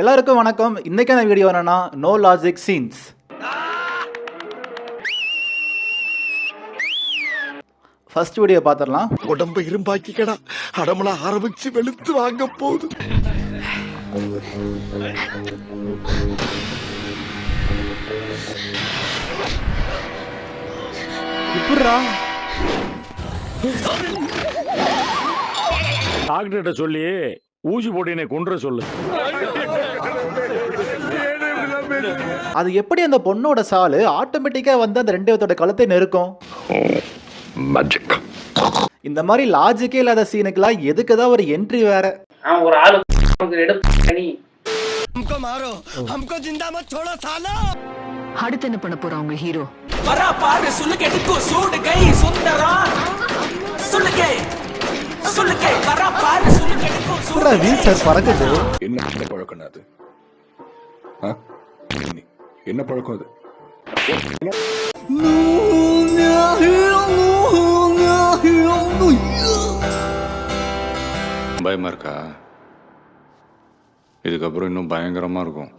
எல்லாருக்கும் வணக்கம். இன்னைக்கான வீடியோ என்னன்னா no logic scenes. First video பார்த்துடலாம். உடம்பு இரும்பாக்கிக்கடா, அடமலா ஆரம்பிச்சு வெளுத்து வாங்க போகுது. இப்படிரா டாக்டர்கிட்ட சொல்லி ஊசி போட்டு கொன்ற சொல்லு. அது எப்படி அந்த பொண்ணோட சாலு ஆட்டோமேட்டிக்கா வந்து அந்த ரெண்டு பேத்தோட கழுத்தை நெருக்கும்? மேஜிக். இந்த மாதிரி லாஜிக்கே இல்லாத சீனுக்குலாம் எதுக்குதான் ஒரு என்ட்ரி வேற? ஒரு ஆளு எடுப்பு हमको मारो, हमको जिंदा मत छोड़ो सालो. அடுத்து என்ன பண்ண போறா உங்க ஹீரோ? வரா பாரு சொல்லுங்க எடுக்கோ சூடு கை சுந்தரா சொல்லுங்க வரா பாரு சொல்லுங்க எடுக்கோ சூடா வீல் சார் பறக்குது. என்ன பழக்கம் அது? என்ன பழக்கம் அது? பயமா இருக்கா? இதுக்கப்புறம் இன்னும் பயங்கரமா இருக்கும்.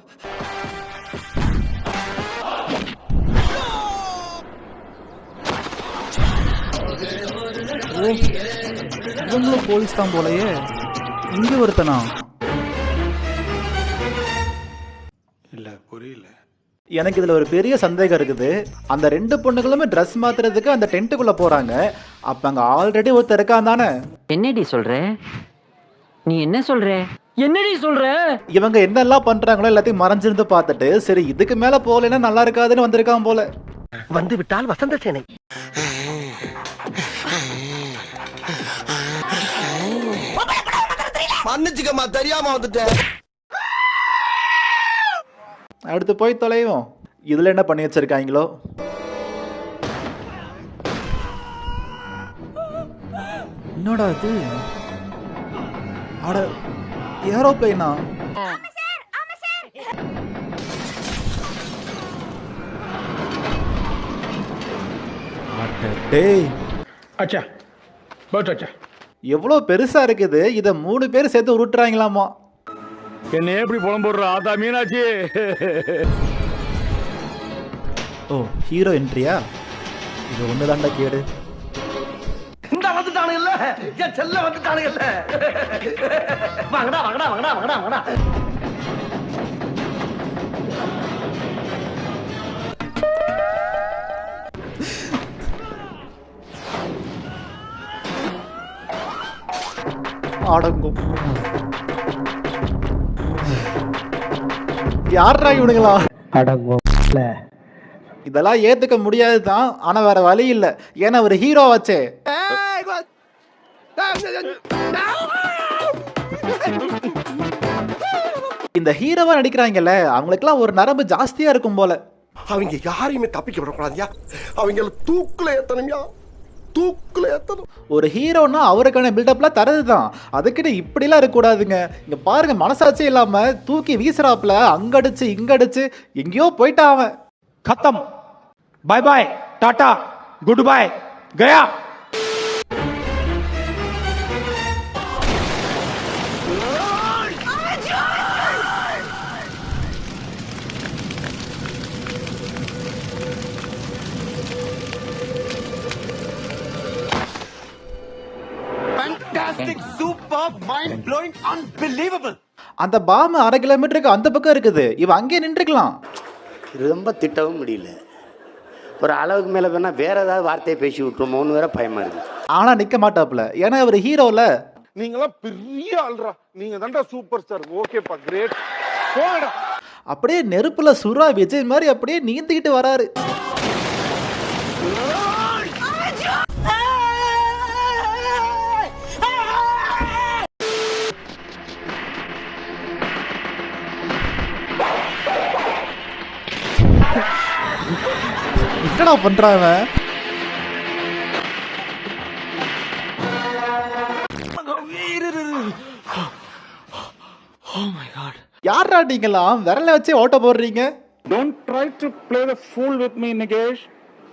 இவங்களும் போலீஸ் தான் போலயே. இங்க ஒருத்தனா? இல்ல புரியல. எனக்கு இதுல ஒரு பெரிய சந்தேகம் இருக்குது. அந்த ரெண்டு பொண்ணுகளுமே ட்ரெஸ் மாத்துறதுக்கு அந்த டென்ட்டுக்குள்ள போறாங்க. அப்ப அங்க ஆல்ரெடி ஒருத்தர் இருக்கான் தானே? என்னடி சொல்ற? நீ என்ன சொல்ற? என்னடி சொல்ற? இவங்க என்னெல்லாம் பண்றாங்களோ எல்லாத்தையும் மறைஞ்சிருந்து பார்த்துட்டு சரி இதுக்கு மேல போகலைன்னா நல்லா இருக்காதுன்னு வந்திருக்கான் போல. வந்து விட்டால் வசந்த சேனை. மன்னிச்சுக்கம்மா, தெரியாம வந்துட்டேன். அடுத்து போய் தொலைவோம். இதுல என்ன பண்ணி வச்சிருக்காங்களோ? என்னடா இது? அட ஏரோப்ளைனா? அச்சா பட் அச்சா, எவ்வளோ பெருசா இருக்குது. இதை 3 பேர் சேர்த்து உருட்டுறாங்களாமா. என்ன எப்படி புலம்புடுற ஆதா மீனாட்சி? ஓ ஹீரோ என்ட்ரியா? இது ஒன்று தாண்டா கேடு. இந்த வந்துட்டானு இல்ல, என் செல்ல வந்துட்டானு இல்ல. வாங்கடா வாங்கடா வாங்கடா வாங்கடா வாங்கடா. அடங்கும். யாரா இவனுங்களா? அடங்கும். இதெல்லாம் ஏத்துக்க முடியாது தான். ஆனா வேற வழி இல்ல. ஏன்னா ஒரு ஹீரோ வச்சே. இந்த ஹீரோவா நடிக்கிறாங்கல்ல, அவங்களுக்குலாம் ஒரு நரம்பு ஜாஸ்தியா இருக்கும் போல. அவங்க யாரையுமே தப்பிக்க விடக்கூடாதுயா. அவங்கள தூக்குல ஏத்தணும்யா, தூக்குல ஏத்தணும். ஒரு ஹீரோனா அவருக்கான பில்டப்லாம் தரதுதான். அதுக்கிட்ட இப்படிலாம் இருக்கக்கூடாதுங்க. இங்க பாருங்க, மனசாட்சி இல்லாம தூக்கி வீசுறாப்புல அங்கடிச்சு இங்கடிச்சு எங்கேயோ போயிட்டான் அவன். खत्म, bye bye, tata, goodbye, गया. Fantastic, super, mind blowing, unbelievable. அந்த பாம்பு 1/2 கிலோமீட்டருக்கு அந்த பக்கம் இருக்குது. இவன் அங்கே நின்றுக்கலாம். ரொம்ப திட்டவும் முடியல. ஒரு அளவுக்கு மேலே வேணால் வேற ஏதாவது வார்த்தையை பேசி விட்டுருமோன்னு வேற பயமா இருக்கு. ஆனா நிக்க மாட்டாப்புல. ஏன்னா அவர் ஹீரோல. நீங்களாம் பெரிய ஆள்ரா, நீங்க தான்டா சூப்பர் ஸ்டார். ஓகேப்பா, கிரேட். போடா. அப்படியே நெருப்புல சுறா விஜய் மாதிரி அப்படியே நீந்திக்கிட்டு வராரு. என்னடா பண்றான் அவன்? யாரா நீங்களாம் விரல வச்சு ஓட்ட போடுறீங்க? Don't try to play the fool with me, Nikesh.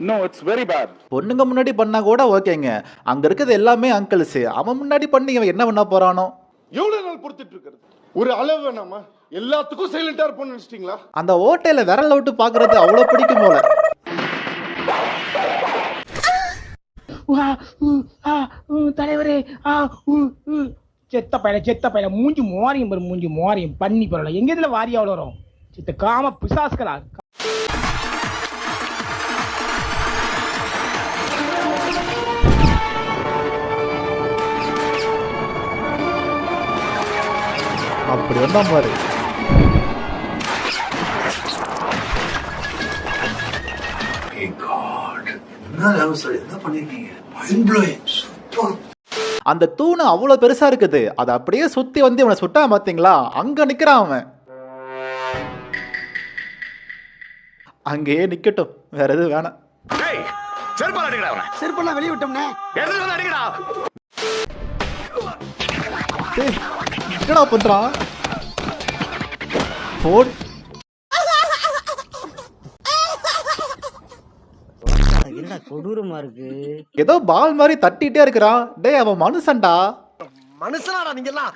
No, it's very bad. பொண்ணுங்க முன்னாடி பண்ணா கூட ஓகேங்க. அங்க இருக்குது எல்லாமே அங்கிள்ஸ். அவன் முன்னாடி பண்ணி இவன் என்ன பண்ண போறானோ? எவ்வளவு நாள் பொறுத்துட்டு இருக்கிறது? ஒரு அளவு வேணாமா? எல்லாத்துக்கும் சைலண்டா இருப்போம்னு நினைச்சிட்டீங்களா? அந்த ஓட்டையில விரல் விட்டு பாக்குறது அவ்வளவு பிடிக்கும் போல. தலைவரே செத்த பையல மூஞ்சி மோரியும் பண்ணி போறல எங்க இதுல வாரியா வளரும் சித்த காம பிசாஸ்களா. அப்படி வந்தா பாரு. அந்த தூணு அவ்வளவு பெருசா இருக்குது. அது அப்படியே சுத்தி வந்து இவனை சுட்டா பாத்தீங்களா? அங்க நிக்கிறான் அவன். அங்கேயே நிக்கட்டும், வேற எதுவும் வேணாம். செருப்பெல்லாம் வெளியே விட்டோம்னே. என்னடா பண்றான்? போன் கொடூரமா இருக்கு. ஏதோ பால் மாதிரி தட்டிட்டே இருக்கிறான். டேய் அவன் மனுஷன்டா. மனுஷனாடா நீங்க எல்லாம்.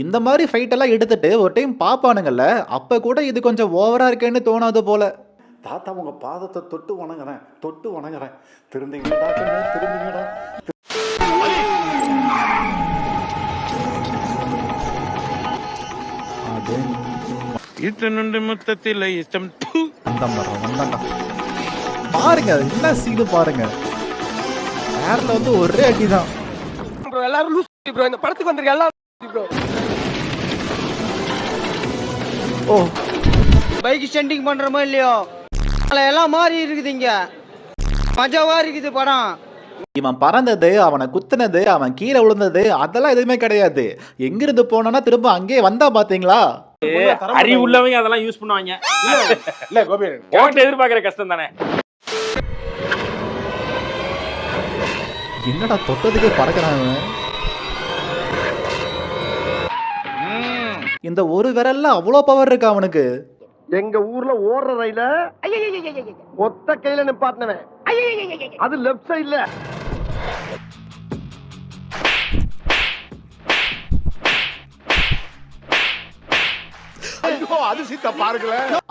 இந்த மாதிரி ஃபைட் எல்லாம் எடுத்துட்டு ஒரு டைம் பாப்பானுங்கல்ல, அப்ப கூட இது கொஞ்சம் ஓவரா இருக்கேன்னு தோணாது போல. தாத்தா உங்க பாதத்தை தொட்டு வணங்குறேன். திருந்திங்கடா திருந்திங்கடா. மொத்தத்தில் இஷ்டம் பாருங்க என்ன சீடு பாருங்க. நேர்ல வந்து ஒரே அடிதான். எல்லாரும் லூஸ் ப்ரோ. இந்த படத்துக்கு வந்திருக்க எல்லாரும் ப்ரோ. ஓ பைக் ஸ்டண்டிங் பண்றோமோ இல்லையோ எல்லாம் மாறி இருக்குதுங்க. மஜாவா இருக்குது படம். இவன் பறந்தது, அவனை குத்துனது, அவன் கீழே விழுந்தது அதெல்லாம் எதுவுமே கிடையாது. எங்கிருந்து போனா திரும்ப அங்கே வந்தா பாத்தீங்களா? அறிவு உள்ளவங்க அதெல்லாம் யூஸ் பண்ணுவாங்க. இல்ல கோபி எதிர்பார்க்கிற கஷ்டம் தானே. என்னடா தொட்டதுக்கே பறக்கிறான் இவன். இந்த ஒரு விரல்ல அவ்வளோ பவர் இருக்கா அவனுக்கு. எங்க ஊர்ல ஓடுற ரயில ஒத்த கையில நிப்பாட்டினவன். அது லெஃப்ட் சைடுல.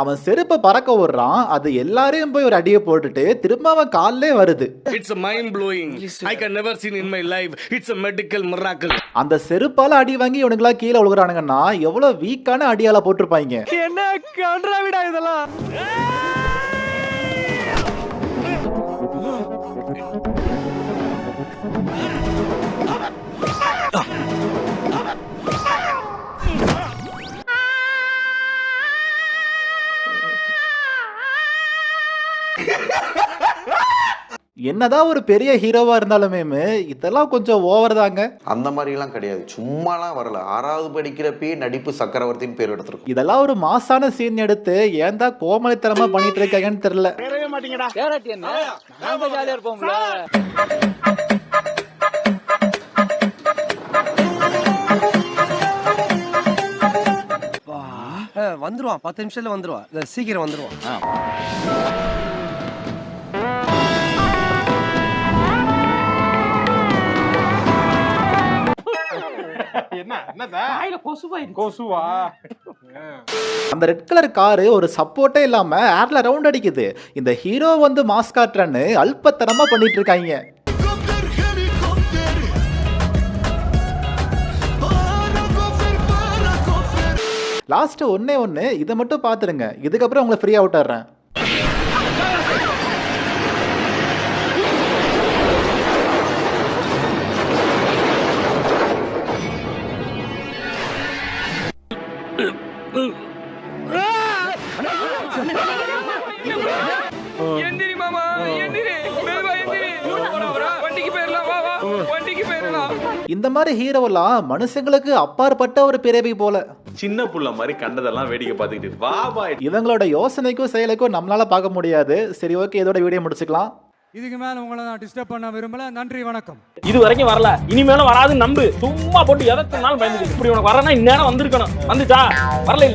அவன் செருப்பை பறக்க விடுறான். அது எல்லாரையும் போய் ஒரு அடியை போட்டுட்டு திரும்ப அவன் காலிலே வருது. It's mind blowing. I can never seen in my life. It's a medical miracle. அந்த செருப்பால அடி வாங்கி இவனுங்களா கீழே விழுகுறானுங்கன்னா எவ்வளவு வீக்கான அடியால போட்டிருப்பாங்க. என்ன கன்றாவிடா இதெல்லாம். என்னதான் ஒரு பெரிய ஹீரோவா இருந்தாலுமே இதெல்லாம் கொஞ்சம் ஓவர் தாங்க. அந்த மாதிரி எல்லாம் கிடையாது, சும்மாலாம் வரல. 6வது படிக்கிறப்பயே நடிப்பு சக்கரவர்த்தின்னு பேர் எடுத்திருக்கும். இதெல்லாம் ஒரு மாசான சீன் எடுத்து ஏன் தான் கோமளித்தனமா பண்ணிட்டு இருக்காங்கன்னு தெரியல. வந்துருவான் 10 நிமிஷத்துல வந்துருவான். சீக்கிரம் வந்துருவான். அந்த ரெட் கலர் காரு ஒரு சப்போர்ட்டே இல்லாம ஏர்ல ரவுண்ட் அடிக்குது. இந்த ஹீரோ வந்து மாஸ் காட்டுறன்னு அல்பத்தனமா பண்ணிட்டு இருக்காங்க. லாஸ்ட் ஒண்ணு இதை மட்டும் பாத்துருங்க. இதுக்கப்புறம் உங்களை ஃப்ரீயா விட்டுறேன். எந்திரி மாமா எந்திரி. வண்டிக்கு போயிடலாம். வா வா வண்டிக்கு போயிடலாம். இந்த மாதிரி ஹீரோலாம் மனுஷங்களுக்கு அப்பாற்பட்ட ஒரு பிறவி போல. சின்ன புள்ள மாதிரி கண்டதெல்லாம் வேடிக்கை பார்த்துக்கிட்டு வா வா. இவங்களோட யோசனைக்கும் செயலுக்கும் நம்மளால பார்க்க முடியாது. சரி ஓகே, இதோட வீடியோ முடிச்சுக்கலாம். இதுக்கு மேல உங்களை நான் டிஸ்டர்ப் பண்ண விரும்பல. நன்றி, வணக்கம். இது வரைக்கும் வரல, இனிமேலும் வராது நம்பு. சும்மா போட்டு எதற்குனாலும் பயந்துட்டு இப்படி உனக்கு வரனா இந்நேரம் வந்திருக்கணும். வந்துச்சா? வரல இல்ல.